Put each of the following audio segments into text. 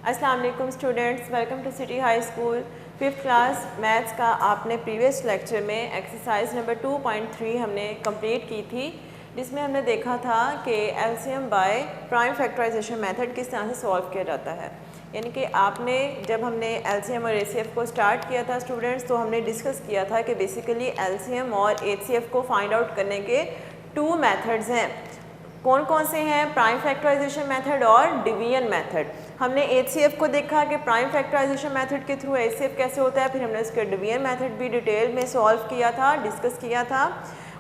अस्सलाम वालेकुम students, welcome to city high school. 5th class maths का आपने प्रीवियस लेक्चर में एक्सरसाइज नंबर 2.3 हमने कंप्लीट की थी, जिसमें हमने देखा था कि LCM by prime factorization method किस तरह से सॉल्व किया जाता है। यानी कि आपने जब हमने एलसीएम और एचसीएफ को स्टार्ट किया था स्टूडेंट्स, तो हमने डिस्कस किया था कि बेसिकली एलसीएम और एचसीएफ को फाइंड आउट करने के 2 मेथड्स हैं। कौन कौन से हैं? प्राइम फैक्टराइजेशन मेथड और डिवीजन मेथड। हमने एचसीएफ को देखा कि प्राइम फैक्टराइजेशन मेथड के थ्रू एचसीएफ कैसे होता है, फिर हमने उसके डिवीजन मेथड भी डिटेल में सॉल्व किया था, डिस्कस किया था।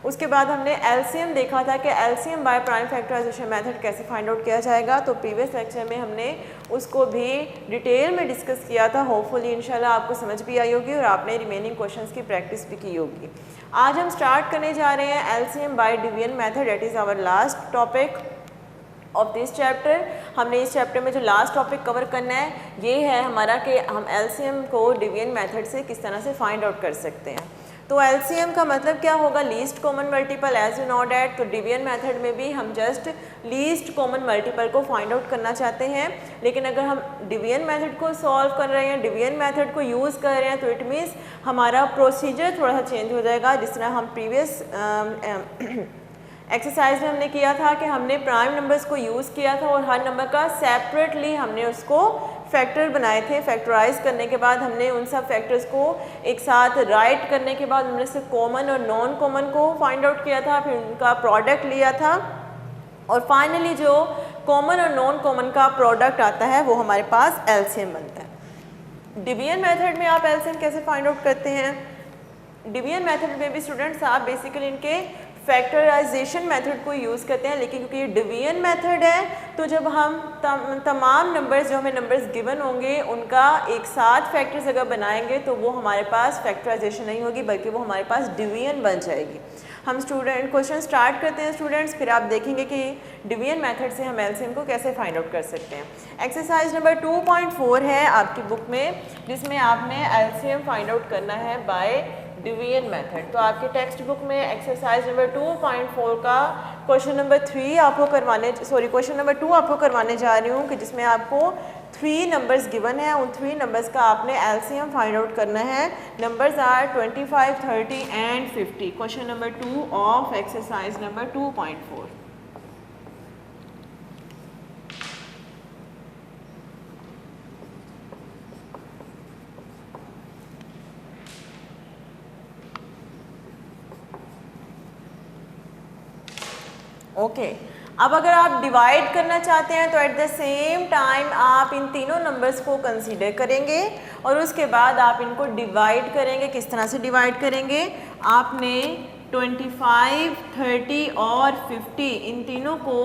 उसके बाद हमने एलसीएम देखा था कि LCM by prime factorization method कैसे फाइंड आउट किया जाएगा, तो प्रीवियस लेक्चर में हमने उसको भी डिटेल में डिस्कस किया था। होपफुली इंशाल्लाह आपको समझ भी आई होगी और आपने रिमेनिंग क्वेश्चंस की प्रैक्टिस भी की होगी। आज हम स्टार्ट करने जा रहे हैं LCM by division method. That is our last topic of this chapter. हमने इस चैप्टर में जो लास्ट टॉपिक कवर करना है ये है हमारा कि हम एलसीएम को डिवीजन मेथड से किस तरह से फाइंड आउट कर सकते हैं। तो एलसीएम का मतलब क्या होगा? Least common multiple, as you know that. तो डिवीजन मेथड में भी हम जस्ट लीस्ट कॉमन मल्टीपल को फाइंड आउट करना चाहते हैं, लेकिन अगर हम डिवीजन मेथड को सॉल्व कर रहे हैं, डिवीजन मेथड को यूज़ कर रहे हैं, तो इट मीन्स हमारा प्रोसीजर थोड़ा सा चेंज हो जाएगा। जिस तरह हम प्रीवियस एक्सरसाइज में हमने किया था कि हमने प्राइम नंबर्स को यूज़ किया था और हर नंबर का सेपरेटली हमने उसको फैक्टर बनाए थे। फैक्टराइज करने के बाद हमने उन सब फैक्टर्स को एक साथ राइट करने के बाद उनमें से कॉमन और नॉन कॉमन को फाइंड आउट किया था, फिर उनका प्रोडक्ट लिया था और फाइनली जो कॉमन और नॉन कॉमन का प्रोडक्ट आता है वो हमारे पास एलसीएम बनता है। डिवीजन मेथड में आप एलसीएम कैसे फाइंड आउट करते हैं? डिवीजन मेथड में भी स्टूडेंट्स आप बेसिकली इनके फैक्टराइजेशन मेथड को यूज़ करते हैं, लेकिन क्योंकि ये डिवीजन मेथड है तो जब हम तमाम नंबर्स जो हमें नंबर्स गिवन होंगे उनका एक साथ फैक्टर्स अगर बनाएंगे तो वो हमारे पास फैक्टराइजेशन नहीं होगी, बल्कि वो हमारे पास डिवीजन बन जाएगी। हम स्टूडेंट क्वेश्चन स्टार्ट करते हैं स्टूडेंट्स, फिर आप देखेंगे कि डिवीजन मेथड से हम एलसीएम को कैसे फाइंड आउट कर सकते हैं। एक्सरसाइज नंबर 2.4 है आपकी बुक में, जिसमें आपने एलसीएम फाइंड आउट करना है बाय डिवीजन मेथड। तो आपके टेक्स्ट बुक में एक्सरसाइज नंबर 2.4 का क्वेश्चन नंबर 2 आपको करवाने जा रही हूँ कि जिसमें आपको 3 नंबर्स गिवन है। उन 3 नंबर्स का आपने एलसीएम फाइंड आउट करना है। Numbers are 25, 30 and 50। Question number 2 of exercise number 2.4। Okay, अब अगर आप डिवाइड करना चाहते हैं तो एट द सेम टाइम आप इन तीनों नंबर्स को कंसीडर करेंगे और उसके बाद आप इनको डिवाइड करेंगे। किस तरह से डिवाइड करेंगे? आपने 25, 30 और 50 इन तीनों को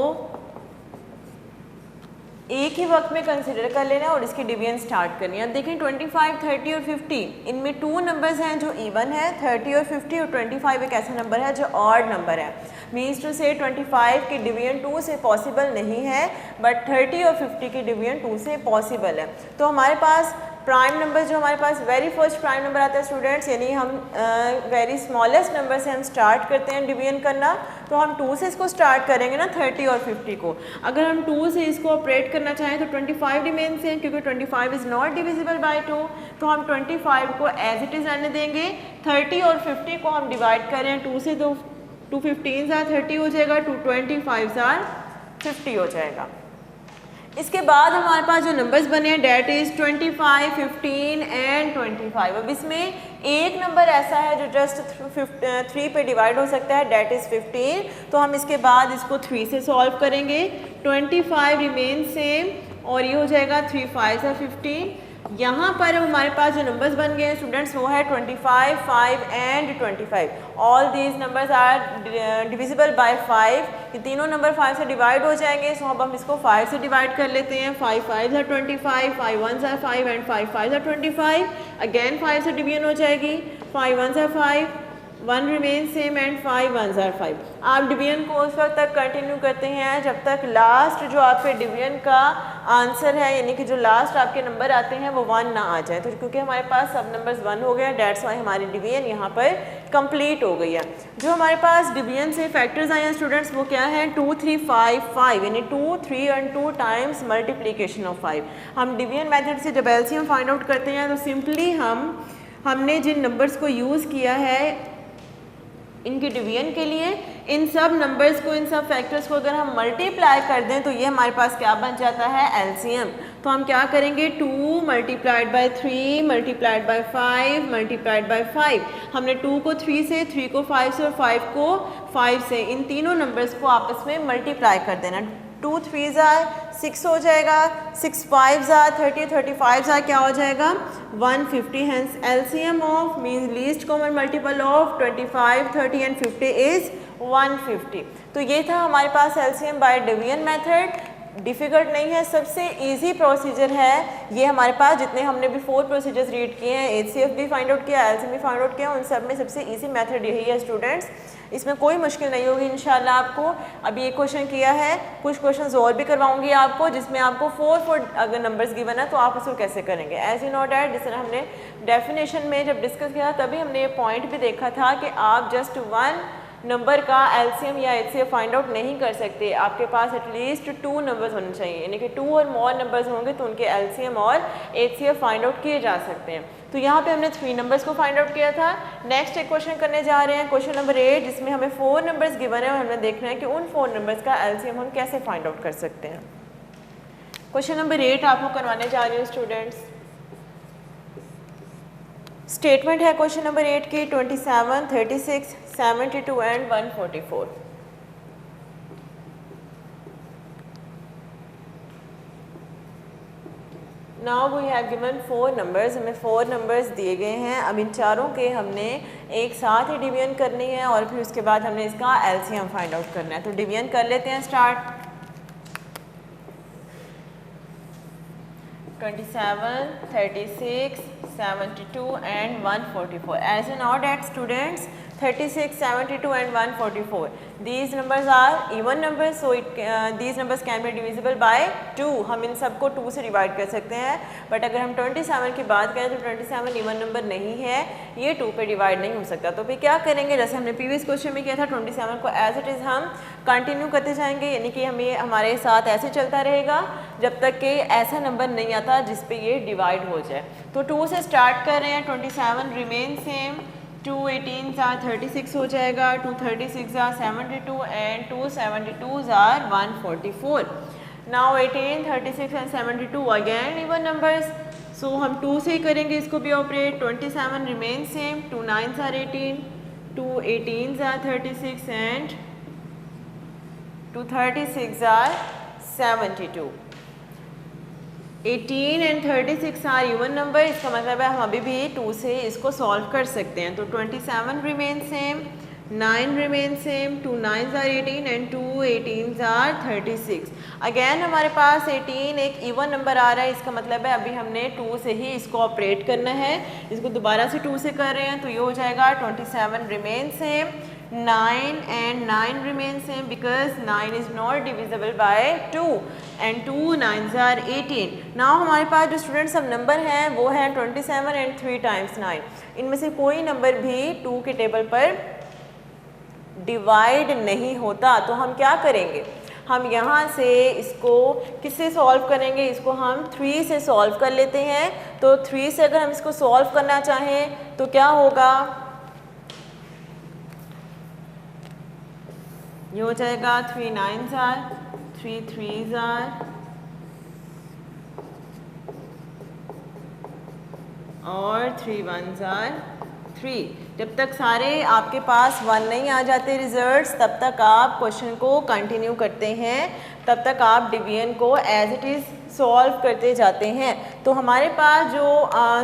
एक ही वक्त में कंसिडर कर लेना और इसकी डिवीजन स्टार्ट करनी है। अब देखें 25, 30 और 50 इनमें 2 नंबर्स हैं जो इवन है, 30 और 50, और 25 एक ऐसा नंबर है जो ऑड नंबर है। मीन्स टू से 25 की डिवीजन 2 से पॉसिबल नहीं है, बट 30 और 50 की डिवीजन 2 से पॉसिबल है। तो हमारे पास प्राइम नंबर जो हमारे पास वेरी फर्स्ट प्राइम नंबर आता है स्टूडेंट्स, यानी हम वेरी स्मॉलेस्ट नंबर से हम स्टार्ट करते हैं डिवीजन करना, तो हम 2 से इसको स्टार्ट करेंगे ना 30 और 50 को। अगर हम 2 से इसको ऑपरेट करना चाहें तो 25 रिमेन्स हैं, क्योंकि 25 इज़ नॉट डिविजिबल बाय 2, तो हम 25 को एज इट इज़ रहने देंगे। 30 और 50 को हम डिवाइड करें 2 से, तो 2 15 आर 30 हो जाएगा, 2 25 आर 50 हो जाएगा। इसके बाद हमारे पास जो नंबर्स बने हैं डैट इज़ 25, 15 एंड 25। अब इसमें एक नंबर ऐसा है जो जस्ट 3 पे डिवाइड हो सकता है, डैट इज़ 15। तो हम इसके बाद इसको 3 से सॉल्व करेंगे। 25 रिमेन सेम और ये हो जाएगा 3 5 है 15। यहाँ पर हमारे पास जो नंबर्स बन गए हैं स्टूडेंट्स वो है 25, 5 and 25। All these numbers are divisible by 5। ये तीनों नंबर 5 से डिवाइड हो जाएंगे, सो अब हम इसको 5 से डिवाइड कर लेते हैं। 5 5 are 25, 5 1 are 5 and 5 5 are 25। Again 5 से डिवीजन हो जाएगी, 5 1 are 5, 1 remain same and 5 1 are 5। आप डिवीजन को उस वक्त तक कंटिन्यू करते हैं जब तक लास्ट जो आपके डिवीजन का आंसर है, यानी कि जो लास्ट आपके नंबर आते हैं वो 1 ना आ जाए। तो क्योंकि हमारे पास सब नंबर्स 1 हो गए, डेट्स वाई हमारी डिवीजन यहाँ पर कंप्लीट हो गई है। जो हमारे पास डिवीजन से फैक्टर्स आए हैं स्टूडेंट्स वो क्या है 2 3 5 5 यानी 2 3 एंड 2 टाइम्स मल्टीप्लिकेशन ऑफ 5। हम डिवीजन मेथड से जब एलसीएम फाइंड आउट करते हैं तो सिंपली हमने जिन नंबर्स को यूज़ किया है इनके डिवीजन के लिए, इन सब नंबर्स को, इन सब फैक्टर्स को अगर हम मल्टीप्लाई कर दें तो ये हमारे पास क्या बन जाता है एलसीएम। तो हम क्या करेंगे 2 multiplied by 3 multiplied by 5 multiplied by 5। हमने 2 को 3 से, 3 को 5 से और 5 को 5 से, इन तीनों नंबर्स को आपस में मल्टीप्लाई कर देना। 2 3 6 हो जाएगा, 6 5 30, 35 क्या हो जाएगा 150। Hence LCM of means least common multiple of 25 30 and 50 is 150। तो ये था हमारे पास LCM by division method. Difficult नहीं है, सबसे इजी प्रोसीजर है ये हमारे पास। जितने हमने भी 4 प्रोसीजर्स रीड किए हैं, एचसीएफ भी फाइंड आउट किया, एलसीएम भी फाइंड आउट किया, उन सब में सबसे इजी मेथड यही है स्टूडेंट्स। इसमें कोई मुश्किल नहीं होगी इंशाल्लाह आपको। अभी एक क्वेश्चन किया है, कुछ क्वेश्चन और भी करवाऊंगी आपको जिसमें आपको 4 अगर नंबर्स गिवन है तो आप उसको कैसे करेंगे। एज यू नो डैट, जिस तरह हमने डेफिनेशन में जब डिस्कस किया तभी हमने ये पॉइंट भी देखा था कि आप जस्ट 1 नंबर का एलसीएम या एचसीएफ फाइंड आउट नहीं कर सकते, आपके पास एटलीस्ट 2 नंबर्स होने चाहिए, यानी कि 2 और मोर नंबर्स होंगे तो उनके एलसीएम और एचसीएफ फाइंड आउट किए जा सकते हैं। तो यहाँ पे हमने 3 नंबर्स को फाइंड आउट किया था। नेक्स्ट एक क्वेश्चन करने जा रहे हैं, क्वेश्चन नंबर 8, जिसमें हमें 4 नंबर्स गिवन है और हमें देखना है कि उन 4 नंबर्स का एलसीएम हम कैसे फाइंड आउट कर सकते हैं। क्वेश्चन नंबर 8 आपको करवाने जा रही हूँ स्टूडेंट्स। स्टेटमेंट है क्वेश्चन नंबर 8 की 27, 36, 72 and 144। Now we have given 4 numbers, हमें 4 नंबर्स दिए गए हैं। अब इन चारों के हमने एक साथ ही डिवीजन करनी है और फिर उसके बाद हमने इसका एलसीएम फाइंड आउट करना है। तो डिवीजन कर लेते हैं start. 27, 36, 72 and 144. As you know that students, 36, 72 and 144. These numbers are even numbers, so these numbers can be divisible by 2. हम इन सबको 2 से डिवाइड कर सकते हैं। बट अगर हम 27 की बात करें तो 27 इवन नंबर नहीं है, ये 2 पे डिवाइड नहीं हो सकता। तो फिर क्या करेंगे, जैसे हमने प्रीवियस क्वेश्चन में किया था, 27 को एज इट इज़ हम कंटिन्यू करते जाएंगे, यानी कि हमें हमारे साथ ऐसे चलता रहेगा जब तक कि ऐसा नंबर नहीं आता जिस पे ये डिवाइड हो जाए। तो 2 से स्टार्ट कर रहे हैं, 27 रिमेन सेम, 2 18 36 हो जाएगा, 2 36 72 and 2 72 144। Now 18 36 and 72 again even numbers, so हम 2 से ही करेंगे इसको भी operate. 27 remain same, 2 9 18, 2 18 36 and 2 36 72। 18 and 36 are even number, इसका मतलब है हम अभी भी 2 से इसको सॉल्व कर सकते हैं। तो 27 remain same, 9 remain same, 2 9 18 and 2 18 36। Again हमारे पास 18 एक इवन नंबर आ रहा है, इसका मतलब है अभी हमने 2 से ही इसको ऑपरेट करना है। इसको दोबारा से 2 से कर रहे हैं तो ये हो जाएगा 27 remain same, 9 and 9 remain same because 9 is not divisible by 2 and 2 9s are 18. Now हमारे पास जो स्टूडेंट्स अब नंबर हैं वो है 27 and 3 times 9। इनमें से कोई नंबर भी 2 के टेबल पर डिवाइड नहीं होता। तो हम क्या करेंगे, हम यहाँ से इसको किससे सॉल्व करेंगे, इसको हम 3 से सॉल्व कर लेते हैं। तो 3 से अगर हम इसको सॉल्व करना चाहें तो क्या होगा, ये हो जाएगा 3 9s are 3 3s are और 3 1s are 3। जब तक सारे आपके पास 1 नहीं आ जाते रिजल्ट्स तब तक आप क्वेश्चन को कंटिन्यू करते हैं, तब तक आप डिवीजन को एज इट इज़ सॉल्व करते जाते हैं। तो हमारे पास जो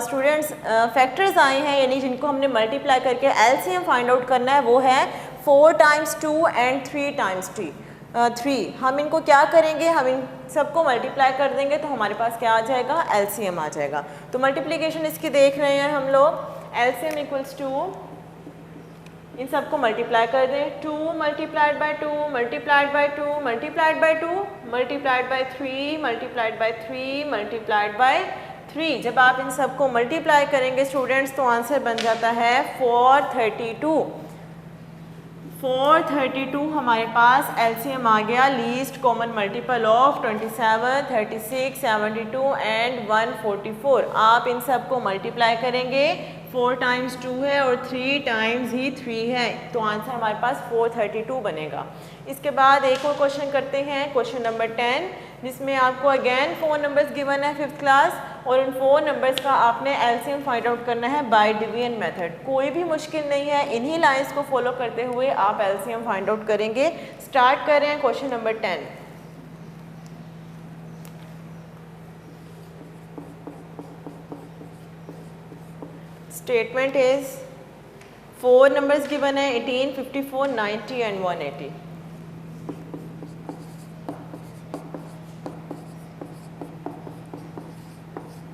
स्टूडेंट्स फैक्टर्स आए हैं, यानी जिनको हमने मल्टीप्लाई करके एलसीएम फाइंड आउट करना है, वो है 4 times 2 and 3 times 3। हम इनको क्या करेंगे, हम इन सबको मल्टीप्लाई कर देंगे तो हमारे पास क्या आ जाएगा, एलसीएम आ जाएगा। तो मल्टीप्लिकेशन इसकी देख रहे हैं हम लोग, एलसीएम इक्वल्स टू, इन सबको मल्टीप्लाई कर दें, 2 multiplied by 2 multiplied by 2 multiplied by 2 multiplied by 3 multiplied by 3 multiplied by 3। जब आप इन सबको मल्टीप्लाई करेंगे स्टूडेंट्स तो आंसर बन जाता है 432। 432 हमारे पास एलसीएम आ गया, least common multiple of 27, 36, 72 and 144। आप इन सबको मल्टीप्लाई करेंगे, 4 टाइम्स 2 है और 3 टाइम्स ही 3 है, तो आंसर हमारे पास 432 बनेगा। इसके बाद एक और क्वेश्चन करते हैं, क्वेश्चन नंबर 10, जिसमें आपको अगेन 4 नंबर्स गिवन है 5th क्लास, और उन 4 नंबर्स का आपने एलसीएम फाइंड आउट करना है बाय डिवीजन मेथड। कोई भी मुश्किल नहीं है, इन्हीं लाइंस को फॉलो करते हुए आप एलसीएम फाइंड आउट करेंगे। स्टार्ट कर रहे हैं question number 10। Statement is 4 numbers given है 18, 54, 90 एंड 180।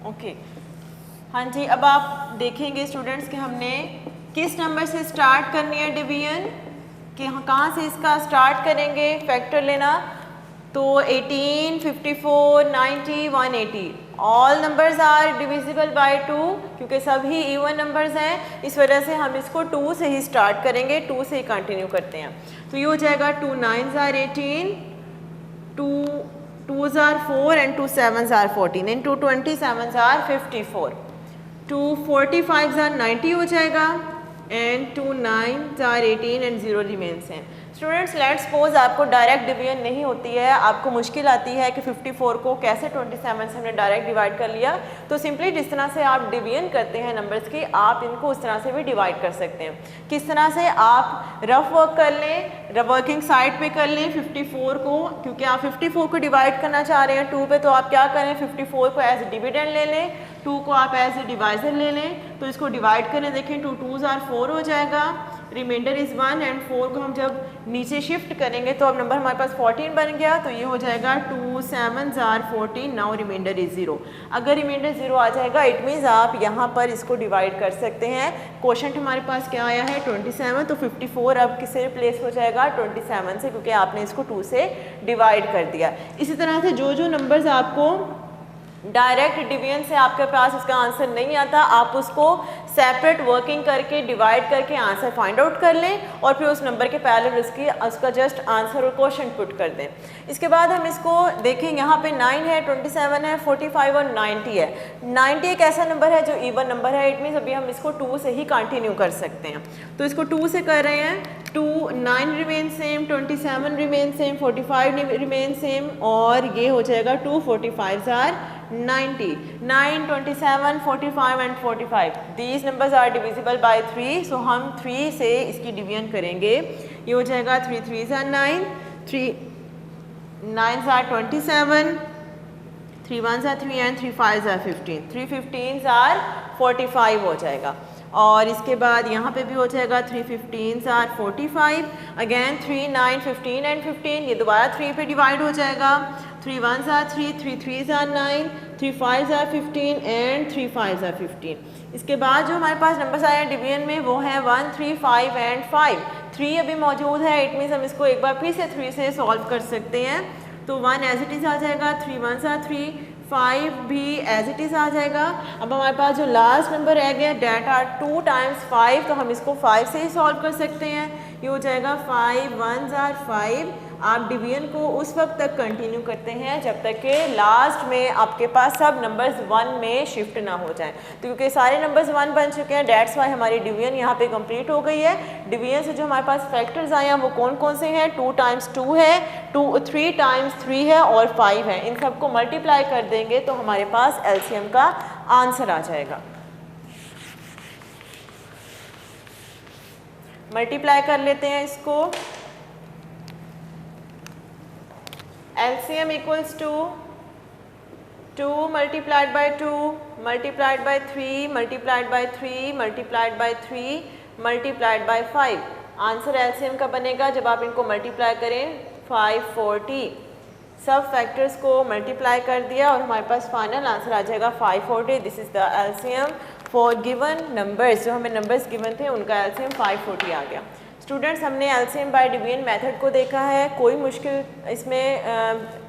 ओके हाँ जी, अब आप देखेंगे स्टूडेंट्स कि हमने किस नंबर से स्टार्ट करनी है डिवीजन, कि कहाँ से इसका स्टार्ट करेंगे फैक्टर लेना। तो 18, 54, 90, 180 all numbers are divisible by 2, क्योंकि सभी इवन नंबर्स हैं, इस वजह से हम इसको 2 से ही स्टार्ट करेंगे, 2 से ही कंटिन्यू करते हैं। तो ये हो जाएगा 2 9s are 18, 2 2s are 4 and 2 7s are 14 and 2 27s are 54, 2 45s are 90 हो जाएगा and 2 9s are 18 and 0 remains हैं। स्टूडेंट्स लेट्स सपोज आपको डायरेक्ट डिवीजन नहीं होती है, आपको मुश्किल आती है कि 54 को कैसे 27 से हमने डायरेक्ट डिवाइड कर लिया, तो सिंपली जिस तरह से आप डिवीजन करते हैं नंबर्स की, आप इनको उस तरह से भी डिवाइड कर सकते हैं। किस तरह से आप रफ वर्क कर लें, वर्किंग साइड पे कर लें 54 को, क्योंकि आप 54 को डिवाइड करना चाह रहे हैं 2 पे, तो आप क्या करें 54 को एज ए डिविडेंड ले लें, 2 को आप एज ए डिवाइजर ले लें, तो इसको डिवाइड करें, देखें 2 2s are 4 हो जाएगा, रिमाइंडर इज़ 1 एंड 4 को हम जब नीचे शिफ्ट करेंगे तो अब नंबर हमारे पास 14 बन गया, तो ये हो जाएगा 2 7s are 14, now reminder is 0। अगर रिमाइंडर 0 आ जाएगा इट मीन्स आप यहाँ पर इसको डिवाइड कर सकते हैं। क्वोशंट हमारे पास क्या आया है 27, तो 54 अब किससे रिप्लेस हो जाएगा 27 से, क्योंकि आपने इसको 2 से डिवाइड कर दिया। इसी तरह से जो जो नंबर्स आपको डायरेक्ट डिवीजन से आपके पास इसका आंसर नहीं आता, आप उसको सेपरेट वर्किंग करके डिवाइड करके आंसर फाइंड आउट कर लें और फिर उस नंबर के पैरेलल उसका जस्ट आंसर और क्वोशंट पुट कर दें। इसके बाद हम इसको देखें, यहाँ पे 9 है, 27 है, 45 और 90 है। 90 एक ऐसा नंबर है जो इवन नंबर है, इट मीन्स अभी हम इसको 2 से ही कंटिन्यू कर सकते हैं। तो इसको 2 से कर रहे हैं, 2 9 remain same, 27 remain same, 45 remain same, और ये हो जाएगा 2 45s are 90, 9 27 45 and 45 these numbers are divisible by 3, so हम 3 से इसकी डिवीजन करेंगे। ये हो जाएगा 3 3s are 9, 3 9s are 27, 3 1s are 3 and 3 5s are 15, 3 15s are 45 हो जाएगा। और इसके बाद यहाँ पे भी हो जाएगा 3 15s are 45, अगेन 3 9 15 एंड 15, ये दोबारा 3 पे डिवाइड हो जाएगा, 3 1s are 3, 3 3s are 9, 3 5s are 15 and 3 5s are 15। इसके बाद जो हमारे पास नंबर्स आए हैं डिवीजन में वो हैं 1 3 5 एंड 5। 3 अभी मौजूद है, इट मीन्स हम इसको एक बार फिर से 3 से सॉल्व कर सकते हैं। तो 1 एज इट इज़ आ जाएगा, 3 1s are 3, 5 भी एज इट इज़ आ जाएगा। अब हमारे पास जो लास्ट नंबर रह गया डेट आर 2 टाइम्स 5, तो हम इसको 5 से ही सॉल्व कर सकते हैं। ये हो जाएगा 5 1s are 5। आप डिवीजन को उस वक्त तक कंटिन्यू करते हैं जब तक कि लास्ट में आपके पास सब नंबर्स 1 में शिफ्ट ना हो जाएं। तो क्योंकि सारे नंबर्स 1 बन चुके हैं, डेट्स वाई हमारी डिवीजन यहाँ पे कंप्लीट हो गई है। डिवीजन से जो हमारे पास फैक्टर्स आए हैं वो कौन कौन से हैं, 2 टाइम्स 2 है, 3 टाइम्स 3 है और 5 है। इन सबको मल्टीप्लाई कर देंगे तो हमारे पास एलसीएम का आंसर आ जाएगा। मल्टीप्लाई कर लेते हैं इसको। LCM equals to 2 multiplied by 2 multiplied by 3 multiplied by 3 multiplied by 3 multiplied by 5। Answer LCM का बनेगा जब आप इनको मल्टीप्लाई करें 540। सब फैक्टर्स को मल्टीप्लाई कर दिया और हमारे पास फाइनल आंसर आ जाएगा 540। This is the LCM for given numbers. जो हमें नंबर्स गिवन थे उनका LCM 540 आ गया। स्टूडेंट्स हमने LCM बाय डिवीजन मेथड को देखा है, कोई मुश्किल इसमें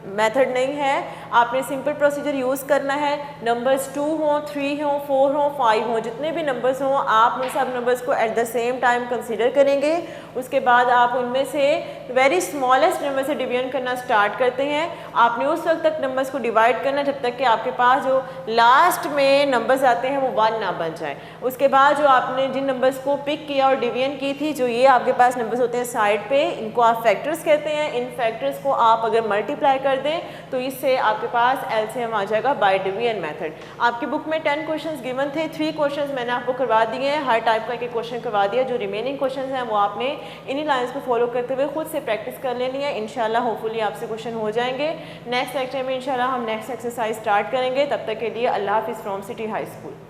मेथड नहीं है, आपने सिंपल प्रोसीजर यूज़ करना है। नंबर्स 2 हों, 3 हों, 4 हों, 5 हों, जितने भी नंबर्स हों आप उन सब नंबर्स को at the same time consider करेंगे। उसके बाद आप उनमें से वेरी स्मॉलेस्ट नंबर से डिवीजन करना स्टार्ट करते हैं। आपने उस वक्त तक नंबर्स को डिवाइड करना जब तक कि आपके पास जो लास्ट में नंबर्स आते हैं वो 1 ना बन जाए। उसके बाद जो आपने जिन नंबर्स को पिक किया और डिवीजन की थी, जो ये आपके पास नंबर्स होते हैं साइड पे, इनको आप फैक्टर्स कहते हैं। इन फैक्टर्स को आप अगर मल्टीप्लाई कर दें तो इससे आपके पास एलसीएम आ जाएगा बाय डिवीजन मेथड। आपकी बुक में 10 क्वेश्चंस गिवन थे, 3 क्वेश्चंस मैंने आपको करवा दिए हैं, हर टाइप का एक क्वेश्चन करवा दिया। जो रिमेनिंग क्वेश्चंस हैं वो आपने इन्हीं लाइंस को फॉलो करते हुए खुद से प्रैक्टिस कर लेनी है। इंशाल्लाह होपफुली आपसे क्वेश्चन हो जाएंगे। नेक्स्ट लेक्चर में इंशाल्लाह हम नेक्स्ट एक्सरसाइज स्टार्ट करेंगे। तब तक के लिए अल्लाह हाफिज़ फ्रॉम सिटी हाई स्कूल।